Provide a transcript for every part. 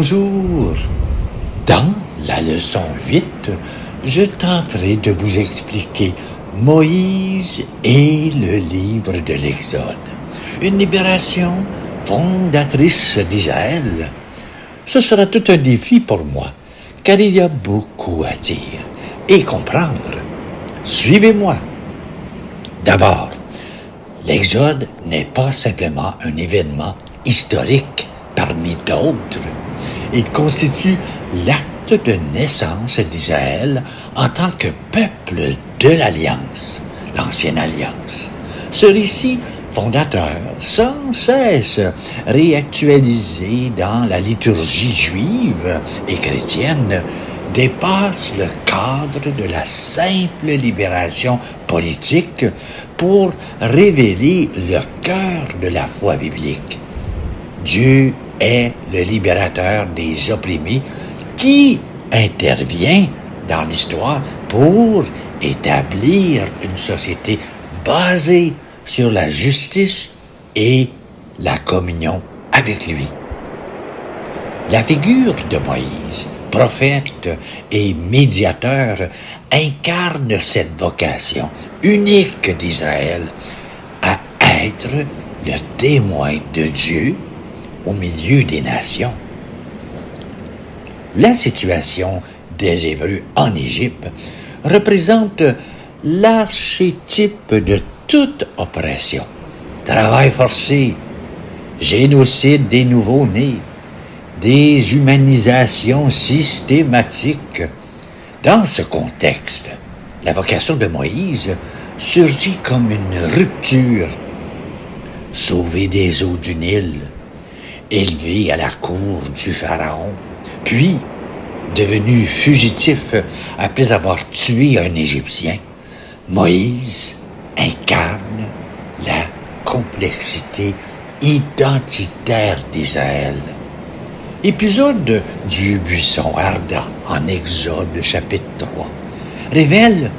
Bonjour. Dans la leçon 8, je tenterai de vous expliquer Moïse et le livre de l'Exode. Une libération fondatrice d'Israël. Ce sera tout un défi pour moi, car il y a beaucoup à dire et comprendre. Suivez-moi. D'abord, l'Exode n'est pas simplement un événement historique parmi d'autres. Il constitue l'acte de naissance d'Israël en tant que peuple de l'Alliance, l'Ancienne Alliance. Ce récit fondateur, sans cesse réactualisé dans la liturgie juive et chrétienne, dépasse le cadre de la simple libération politique pour révéler le cœur de la foi biblique. Dieu est le libérateur des opprimés qui intervient dans l'histoire pour établir une société basée sur la justice et la communion avec lui. La figure de Moïse, prophète et médiateur, incarne cette vocation unique d'Israël à être le témoin de Dieu au milieu des nations. La situation des Hébreux en Égypte représente l'archétype de toute oppression. Travail forcé, génocide des nouveaux-nés, déshumanisation systématique. Dans ce contexte, la vocation de Moïse surgit comme une rupture. Sauvé des eaux du Nil, élevé à la cour du Pharaon, puis devenu fugitif après avoir tué un Égyptien, Moïse incarne la complexité identitaire d'Israël. L'épisode du buisson ardent en Exode chapitre 3 révèle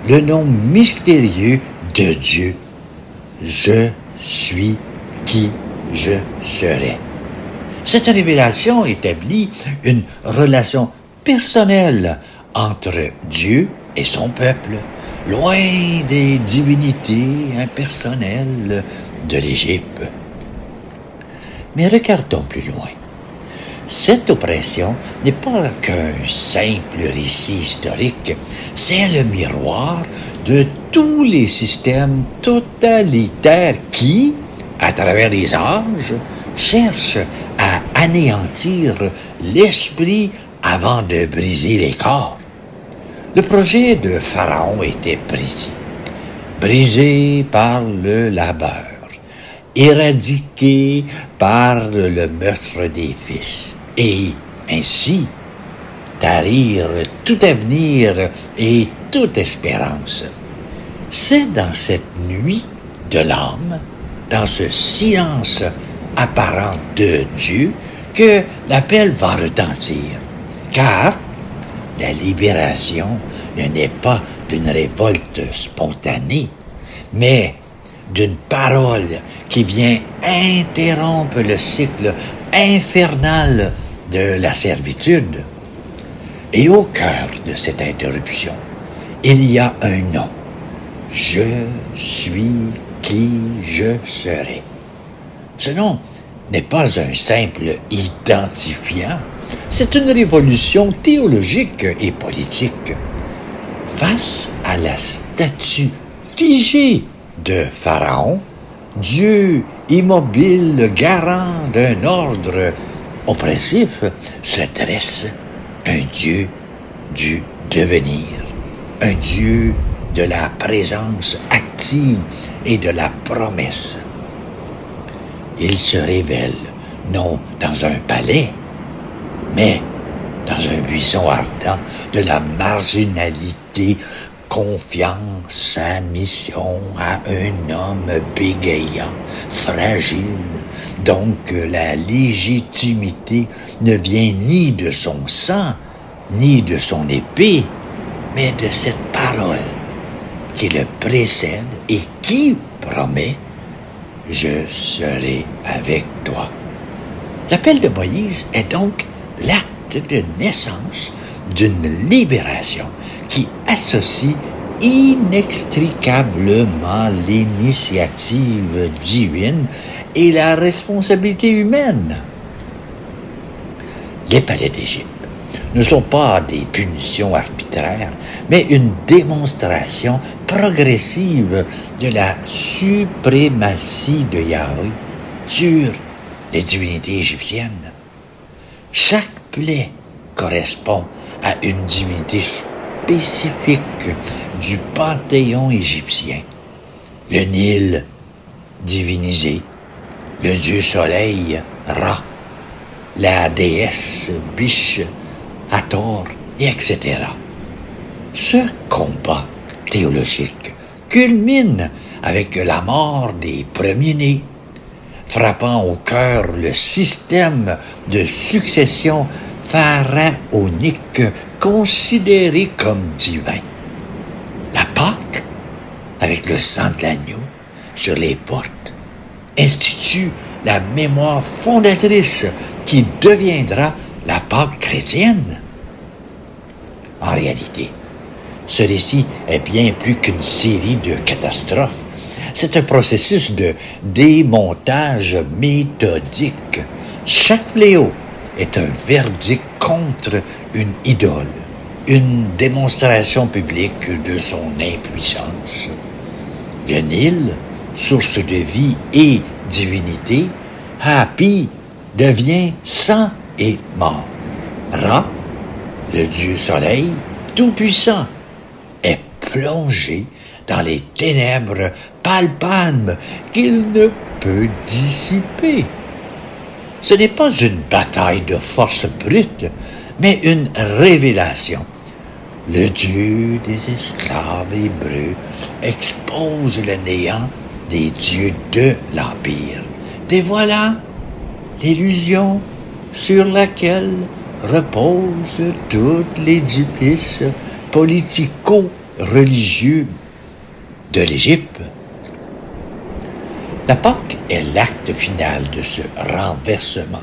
le nom mystérieux de Dieu. Je suis qui je serai. Cette révélation établit une relation personnelle entre Dieu et son peuple, loin des divinités impersonnelles de l'Égypte. Mais regardons plus loin. Cette oppression n'est pas qu'un simple récit historique, c'est le miroir de tous les systèmes totalitaires qui, à travers les âges, cherchent à anéantir l'esprit avant de briser les corps. Le projet de Pharaon était précis. Brisé par le labeur, éradiqué par le meurtre des fils, et ainsi tarir tout avenir et toute espérance. C'est dans cette nuit de l'âme, dans ce silence apparent de Dieu, que l'appel va retentir. Car la libération ne naît pas d'une révolte spontanée, mais d'une parole qui vient interrompre le cycle infernal de la servitude. Et au cœur de cette interruption, il y a un nom. Je suis qui je serai. Ce nom n'est pas un simple identifiant, c'est une révolution théologique et politique. Face à la statue figée de Pharaon, Dieu immobile, garant d'un ordre oppressif, se dresse un Dieu du devenir, un Dieu de la présence active et de la promesse. Il se révèle non dans un palais, mais dans un buisson ardent de la marginalité, confiant sa mission à un homme bégayant, fragile. Donc la légitimité ne vient ni de son sang, ni de son épée, mais de cette parole qui le précède et qui promet « Je serai avec toi ». L'appel de Moïse est donc l'acte de naissance d'une libération qui associe inextricablement l'initiative divine et la responsabilité humaine. Les palais d'Égypte ne sont pas des punitions arbitraires, mais une démonstration progressive de la suprématie de Yahweh sur les divinités égyptiennes. Chaque plaie correspond à une divinité spécifique du panthéon égyptien. Le Nil, divinisé, le dieu soleil, Ra, la déesse Biche, Hathor, et etc. Ce combat théologique culmine avec la mort des premiers-nés, frappant au cœur le système de succession pharaonique considéré comme divin. La Pâque, avec le sang de l'agneau sur les portes, institue la mémoire fondatrice qui deviendra la Pâque chrétienne. En réalité, ce récit est bien plus qu'une série de catastrophes. C'est un processus de démontage méthodique. Chaque fléau est un verdict contre une idole, une démonstration publique de son impuissance. Le Nil, source de vie et divinité, Hapi devient sang et mort. Ra, le dieu soleil, tout-puissant, est plongé dans les ténèbres palpables qu'il ne peut dissiper. Ce n'est pas une bataille de force brute, mais une révélation. Le Dieu des esclaves hébreux expose le néant des dieux de l'Empire, dévoilant l'illusion sur laquelle reposent tous les édifices politico-religieux de l'Égypte. La Pâque est l'acte final de ce renversement,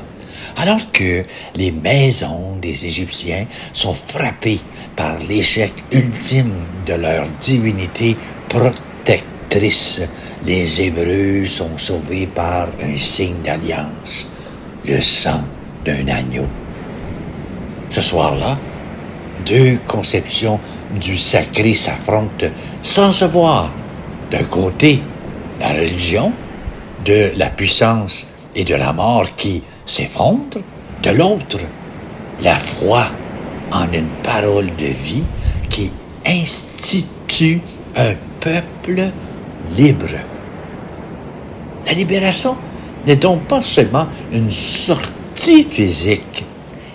alors que les maisons des Égyptiens sont frappées par l'échec ultime de leur divinité protectrice. Les Hébreux sont sauvés par un signe d'alliance, le sang d'un agneau. Ce soir-là, deux conceptions du sacré s'affrontent sans se voir. D'un côté, la religion, de la puissance et de la mort qui s'effondre. De l'autre, la foi en une parole de vie qui institue un peuple libre. La libération n'est donc pas seulement une sortie physique,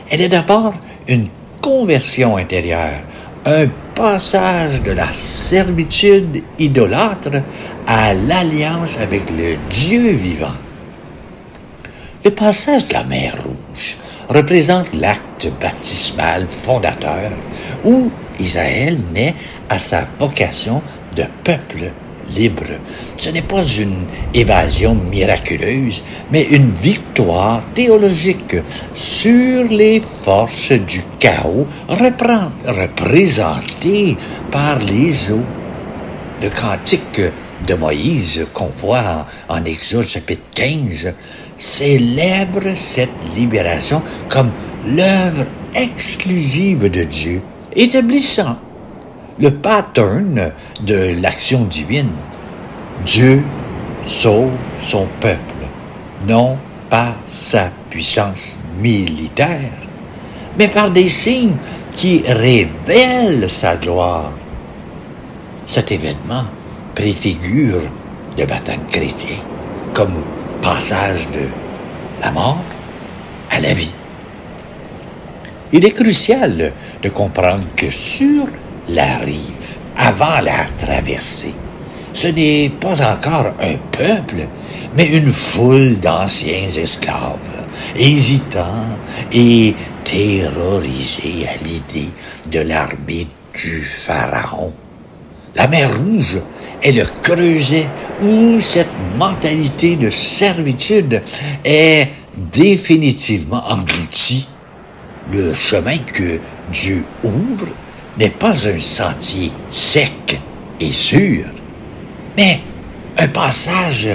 elle est d'abord une conversion intérieure, un passage de la servitude idolâtre à l'alliance avec le Dieu vivant. Le passage de la mer Rouge représente l'acte baptismal fondateur où Israël naît à sa vocation de peuple libre. Ce n'est pas une évasion miraculeuse, mais une victoire théologique sur les forces du chaos représentées par les eaux. Le cantique de Moïse qu'on voit en Exode chapitre 15 célèbre cette libération comme l'œuvre exclusive de Dieu, établissant le pattern de l'action divine. Dieu sauve son peuple, non par sa puissance militaire, mais par des signes qui révèlent sa gloire. Cet événement préfigure le baptême chrétien comme passage de la mort à la vie. Il est crucial de comprendre que sur la rive, avant la traversée, ce n'est pas encore un peuple, mais une foule d'anciens esclaves, hésitants et terrorisés à l'idée de l'armée du Pharaon. La mer Rouge est le creuset où cette mentalité de servitude est définitivement engloutie. le chemin que Dieu ouvre n'est pas un sentier sec et sûr, mais un passage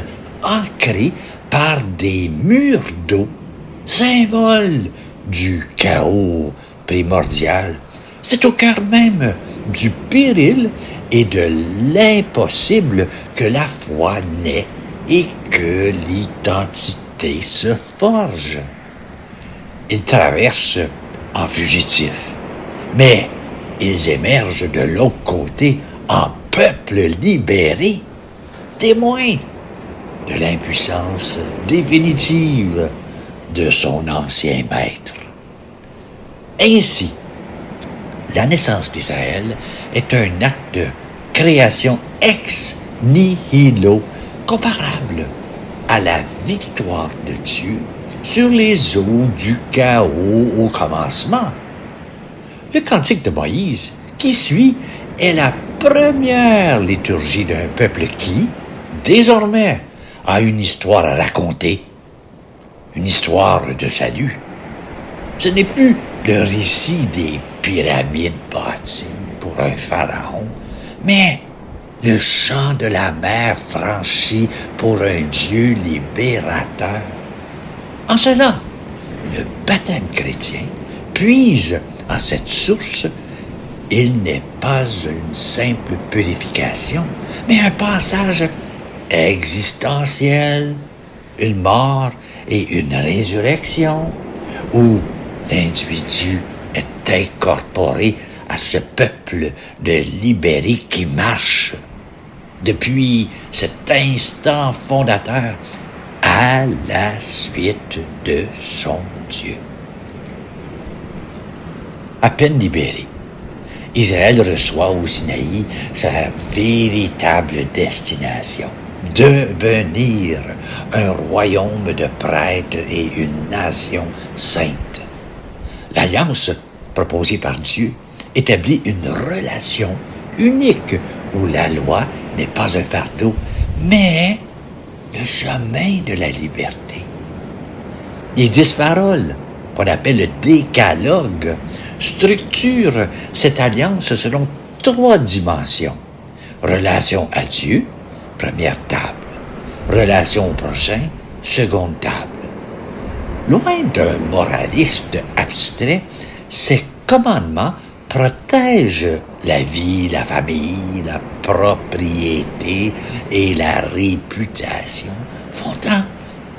ancré par des murs d'eau, symbole du chaos primordial. C'est au cœur même du péril et de l'impossible que la foi naît et que l'identité se forge. Ils traversent en fugitifs, mais ils émergent de l'autre côté en peuple libéré, témoin de l'impuissance définitive de son ancien maître. Ainsi, la naissance d'Israël est un acte de création ex nihilo comparable à la victoire de Dieu sur les eaux du chaos au commencement. Le cantique de Moïse qui suit est la première liturgie d'un peuple qui, désormais, a une histoire à raconter, une histoire de salut. Ce n'est plus le récit des pyramides bâties pour un pharaon, mais le chant de la mer franchie pour un Dieu libérateur. En cela, le baptême chrétien puise en cette source. Il n'est pas une simple purification, mais un passage existentiel, une mort et une résurrection, où l'individu est incorporé à ce peuple de libérés qui marche depuis cet instant fondateur à la suite de son Dieu. À peine libéré, Israël reçoit au Sinaï sa véritable destination, devenir un royaume de prêtres et une nation sainte. L'alliance proposée par Dieu établit une relation unique où la loi n'est pas un fardeau, mais le chemin de la liberté. Les 10 paroles, qu'on appelle le décalogue, structurent cette alliance selon 3 dimensions. Relation à Dieu, première table. Relation au prochain, seconde table. Loin d'un moraliste abstrait, ces commandements protègent la vie, la famille, la propriété et la réputation, fondant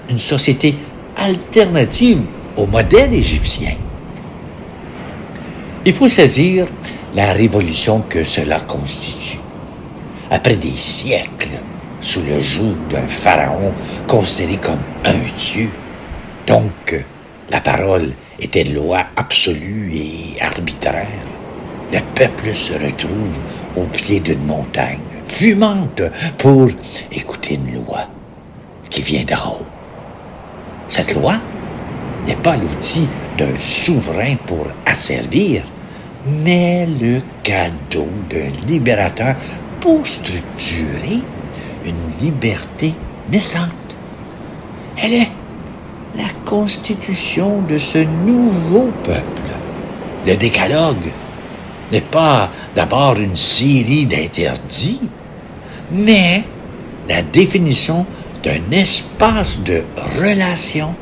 une société alternative au modèle égyptien. Il faut saisir la révolution que cela constitue. Après des siècles sous le joug d'un pharaon considéré comme un dieu, donc la parole était loi absolue et arbitraire, le peuple se retrouve au pied d'une montagne fumante pour écouter une loi qui vient d'en haut. Cette loi n'est pas l'outil d'un souverain pour asservir, mais le cadeau d'un libérateur pour structurer une liberté naissante. Elle est la constitution de ce nouveau peuple. Le décalogue n'est pas d'abord une série d'interdits, mais la définition d'un espace de relation.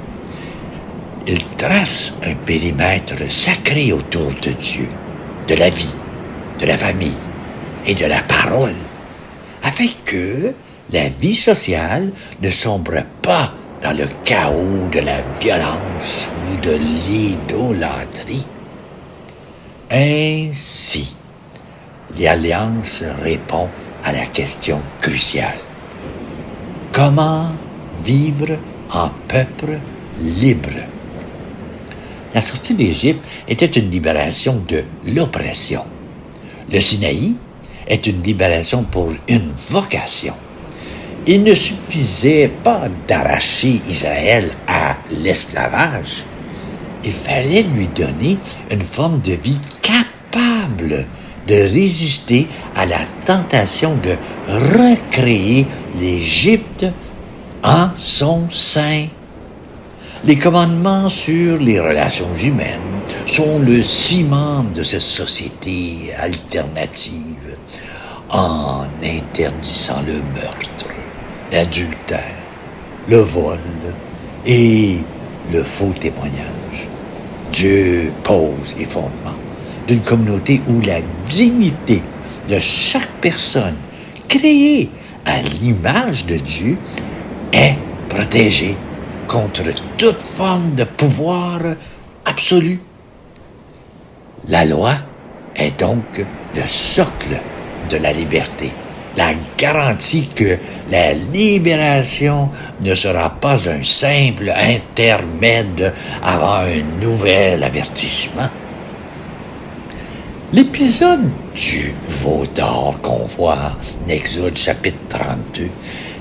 Il trace un périmètre sacré autour de Dieu, de la vie, de la famille et de la parole, afin que la vie sociale ne sombre pas dans le chaos de la violence ou de l'idolâtrie. Ainsi, l'Alliance répond à la question cruciale. Comment vivre en peuple libre? La sortie d'Égypte était une libération de l'oppression. Le Sinaï est une libération pour une vocation. Il ne suffisait pas d'arracher Israël à l'esclavage. Il fallait lui donner une forme de vie capable de résister à la tentation de recréer l'Égypte en son sein. Les commandements sur les relations humaines sont le ciment de cette société alternative en interdisant le meurtre, l'adultère, le vol et le faux témoignage. Dieu pose les fondements d'une communauté où la dignité de chaque personne créée à l'image de Dieu est protégée contre toute forme de pouvoir absolu. La loi est donc le socle de la liberté, la garantie que la libération ne sera pas un simple intermède avant un nouvel avertissement. L'épisode du veau d'or qu'on voit en Exode chapitre 32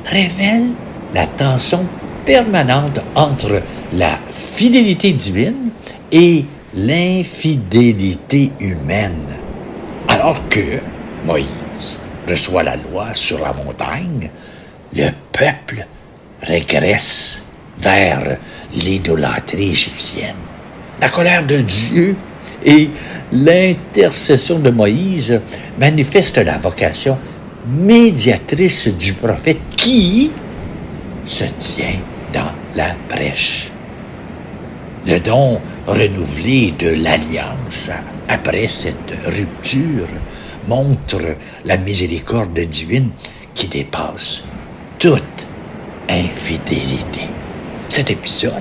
révèle la tension permanente entre la fidélité divine et l'infidélité humaine. Alors que Moïse reçoit la loi sur la montagne, le peuple régresse vers l'idolâtrie égyptienne. La colère de Dieu et l'intercession de Moïse manifestent la vocation médiatrice du prophète qui se tient dans la brèche. Le don renouvelé de l'alliance après cette rupture montre la miséricorde divine qui dépasse toute infidélité. Cet épisode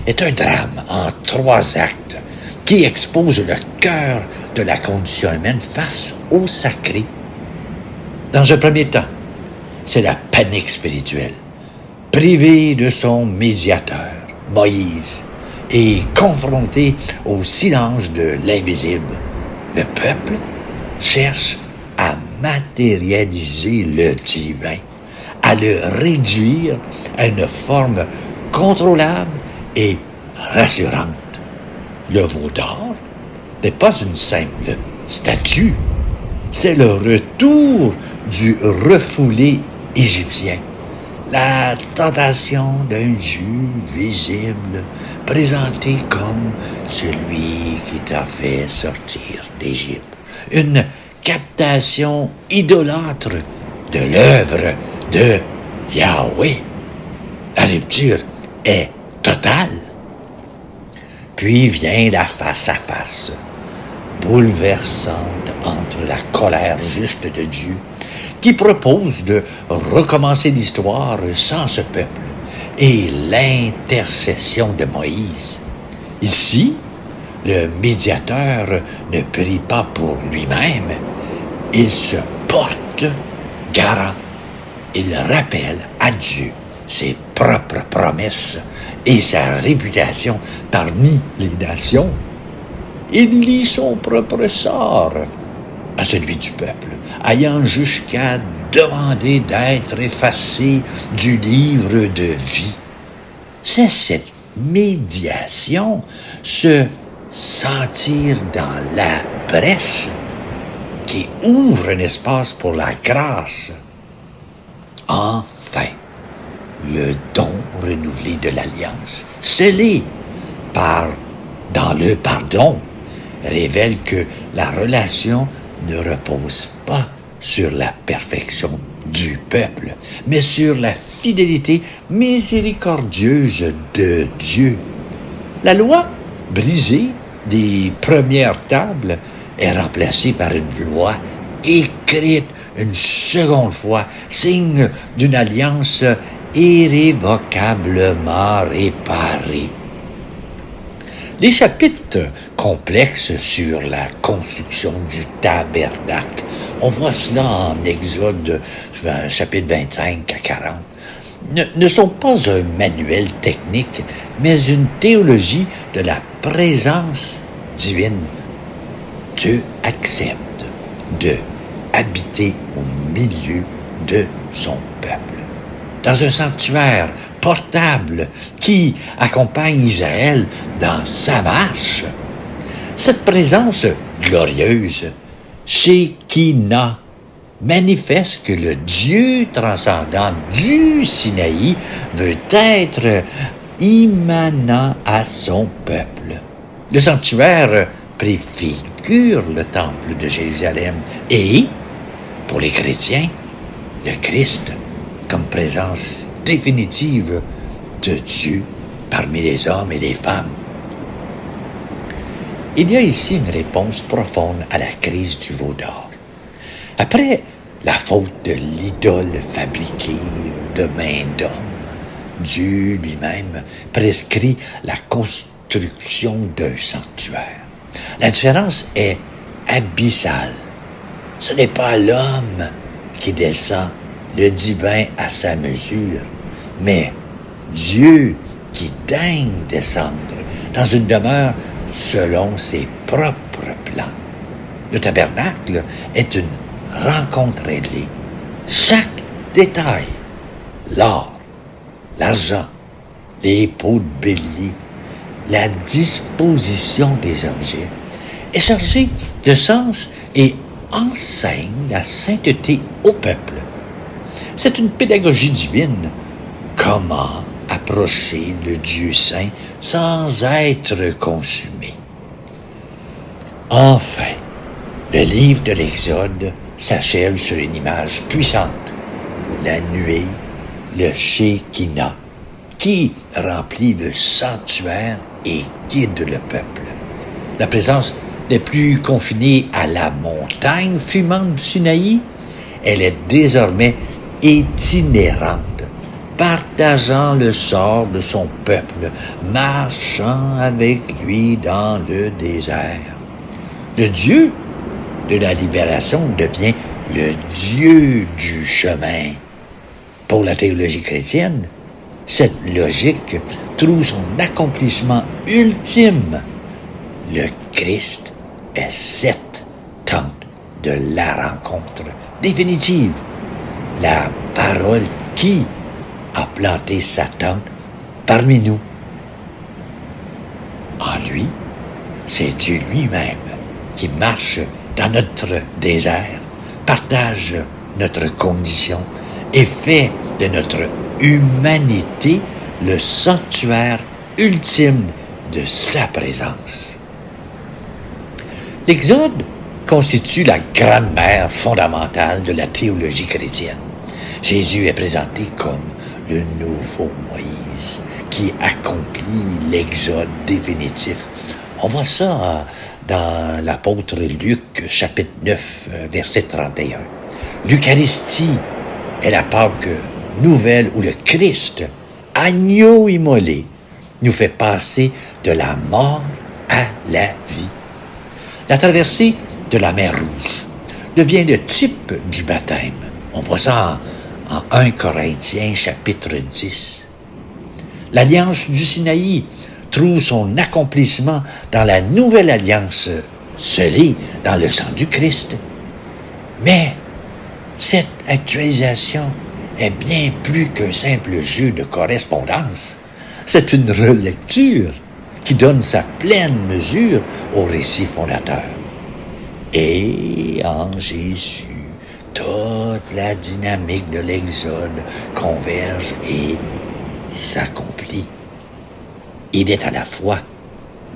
est un drame en 3 actes qui expose le cœur de la condition humaine face au sacré. Dans un premier temps, c'est la panique spirituelle. Privé de son médiateur, Moïse, et confronté au silence de l'invisible, le peuple cherche à matérialiser le divin, à le réduire à une forme contrôlable et rassurante. Le veau d'or n'est pas une simple statue, c'est le retour du refoulé égyptien. La tentation d'un Dieu visible, présenté comme celui qui t'a fait sortir d'Égypte. Une captation idolâtre de l'œuvre de Yahweh. La rupture est totale. Puis vient la face-à-face, bouleversante entre la colère juste de Dieu, qui propose de recommencer l'histoire sans ce peuple, et l'intercession de Moïse. Ici, le médiateur ne prie pas pour lui-même, il se porte garant. Il rappelle à Dieu ses propres promesses et sa réputation parmi les nations. Il lie son propre sort à celui du peuple, ayant jusqu'à demander d'être effacé du livre de vie. C'est cette médiation, se sentir dans la brèche, qui ouvre un espace pour la grâce. Enfin, le don renouvelé de l'Alliance, scellé dans le pardon, révèle que la relation ne repose pas sur la perfection du peuple, mais sur la fidélité miséricordieuse de Dieu. La loi brisée des premières tables est remplacée par une loi écrite une seconde fois, signe d'une alliance irrévocablement réparée. Les chapitres complexes sur la construction du tabernacle, on voit cela en Exode, chapitre 25 à 40, ne sont pas un manuel technique, mais une théologie de la présence divine. Dieu accepte de habiter au milieu de son peuple, dans un sanctuaire portable qui accompagne Israël dans sa marche. Cette présence glorieuse, Shekinah, manifeste que le Dieu transcendant du Sinaï veut être immanent à son peuple. Le sanctuaire préfigure le temple de Jérusalem et, pour les chrétiens, le Christ comme présence définitive de Dieu parmi les hommes et les femmes. Il y a ici une réponse profonde à la crise du veau d'or. Après la faute de l'idole fabriquée de main d'homme, Dieu lui-même prescrit la construction d'un sanctuaire. La différence est abyssale. Ce n'est pas l'homme qui descend le divin à sa mesure, mais Dieu qui daigne descendre dans une demeure selon ses propres plans. Le tabernacle est une rencontre réglée. Chaque détail, l'or, l'argent, les peaux de bélier, la disposition des objets, est chargée de sens et enseigne la sainteté au peuple. C'est une pédagogie divine. Comment approcher le Dieu saint sans être consumé? Enfin, le livre de l'Exode s'achève sur une image puissante. La nuée, le Shekinah, qui remplit le sanctuaire et guide le peuple. La présence n'est plus confinée à la montagne fumante du Sinaï, elle est désormais itinérante, partageant le sort de son peuple, marchant avec lui dans le désert. Le Dieu de la libération devient le Dieu du chemin. Pour la théologie chrétienne, cette logique trouve son accomplissement ultime. Le Christ est cette tente de la rencontre définitive. La parole qui a planté sa tente parmi nous. En lui, c'est Dieu lui-même qui marche dans notre désert, partage notre condition et fait de notre humanité le sanctuaire ultime de sa présence. L'Exode constitue la grammaire fondamentale de la théologie chrétienne. Jésus est présenté comme le nouveau Moïse qui accomplit l'exode définitif. On voit ça dans l'apôtre Luc, chapitre 9, verset 31. L'Eucharistie est la Pâque nouvelle où le Christ, agneau immolé, nous fait passer de la mort à la vie. La traversée de la mer Rouge devient le type du baptême. On voit ça en 1 Corinthiens, chapitre 10. L'alliance du Sinaï trouve son accomplissement dans la nouvelle alliance scellée dans le sang du Christ. Mais cette actualisation est bien plus qu'un simple jeu de correspondance. C'est une relecture qui donne sa pleine mesure au récit fondateur. Et en Jésus, toute la dynamique de l'Exode converge et s'accomplit. Il est à la fois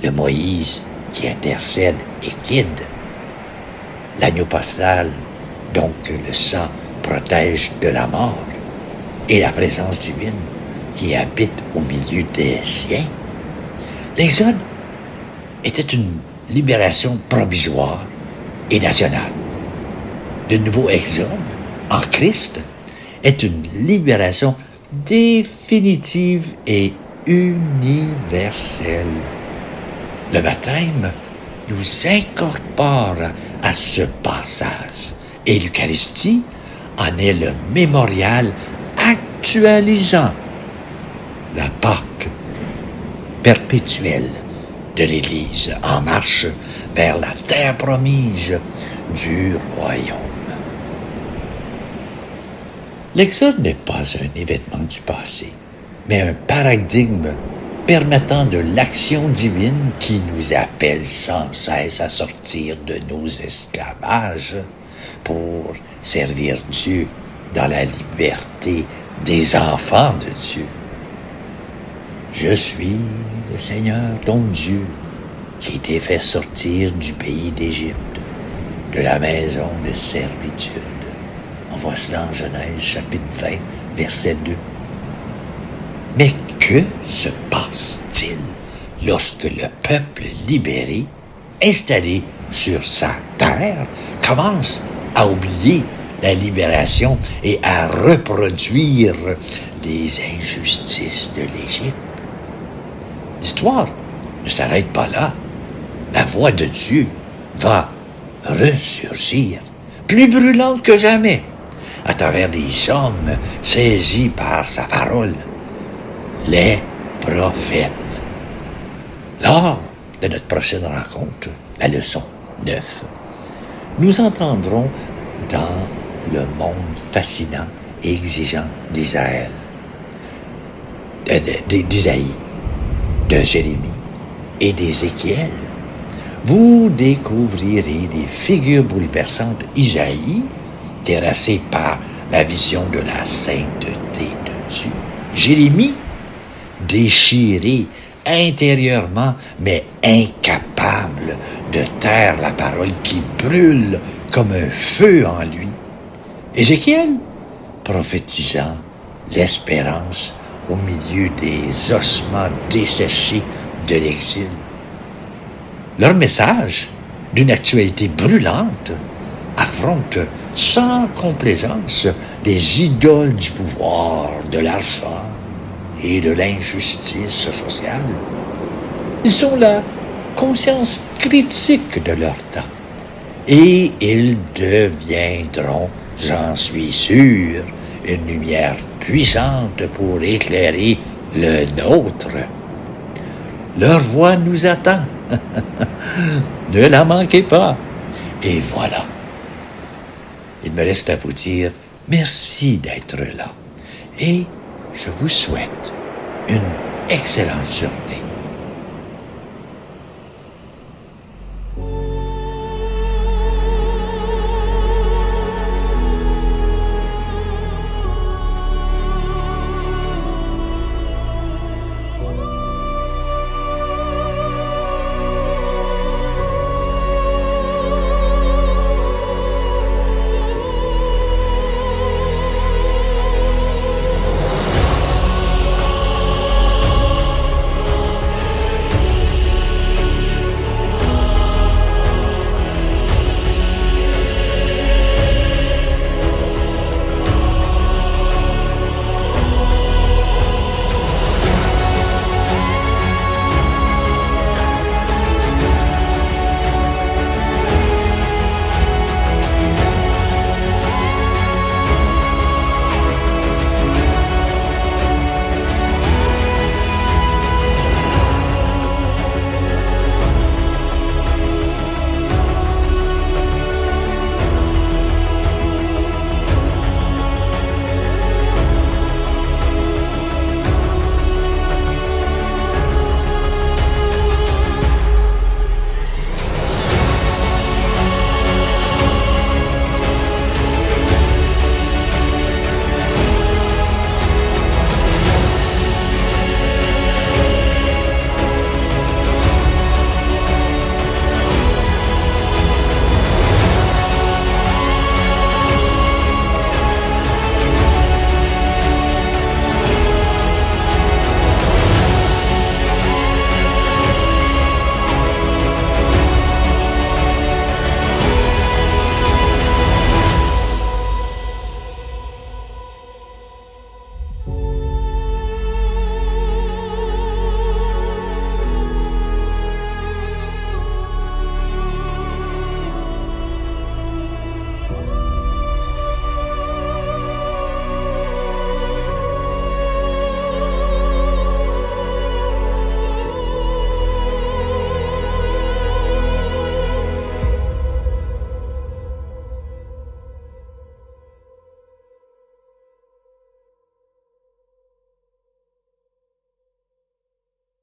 le Moïse qui intercède et guide, l'agneau pascal, donc le sang protège de la mort, et la présence divine qui habite au milieu des siens. L'Exode était une libération provisoire et nationale. Le nouveau Exode, en Christ, est une libération définitive et universelle. Le baptême nous incorpore à ce passage et l'Eucharistie en est le mémorial actualisant la Pâque perpétuelle de l'Église en marche vers la terre promise du royaume. L'Exode n'est pas un événement du passé, mais un paradigme permettant de l'action divine qui nous appelle sans cesse à sortir de nos esclavages pour servir Dieu dans la liberté des enfants de Dieu. Je suis le Seigneur ton Dieu, qui t'ai fait sortir du pays d'Égypte, de la maison de servitude. On voit cela en Genèse, chapitre 20, verset 2. Mais que se passe-t-il lorsque le peuple libéré, installé sur sa terre, commence à oublier la libération et à reproduire les injustices de l'Égypte? L'histoire ne s'arrête pas là. La voix de Dieu va ressurgir, plus brûlante que jamais, à travers des hommes saisis par sa parole, les prophètes. Lors de notre prochaine rencontre, la leçon 9, nous entendrons dans le monde fascinant et exigeant d'Isaïe, de Jérémie et d'Ézéchiel. Vous découvrirez les figures bouleversantes d'Isaïe, terrassées par la vision de la sainteté de Dieu. Jérémie, déchiré intérieurement, mais incapable de taire la parole qui brûle comme un feu en lui. Ézéchiel, prophétisant l'espérance au milieu des ossements desséchés de l'exil. Leur message, d'une actualité brûlante, affronte sans complaisance les idoles du pouvoir, de l'argent et de l'injustice sociale. Ils sont la conscience critique de leur temps et ils deviendront, j'en suis sûr, une lumière puissante pour éclairer le nôtre. Leur voix nous attend. Ne la manquez pas. Et voilà. Il me reste à vous dire merci d'être là. Et je vous souhaite une excellente journée.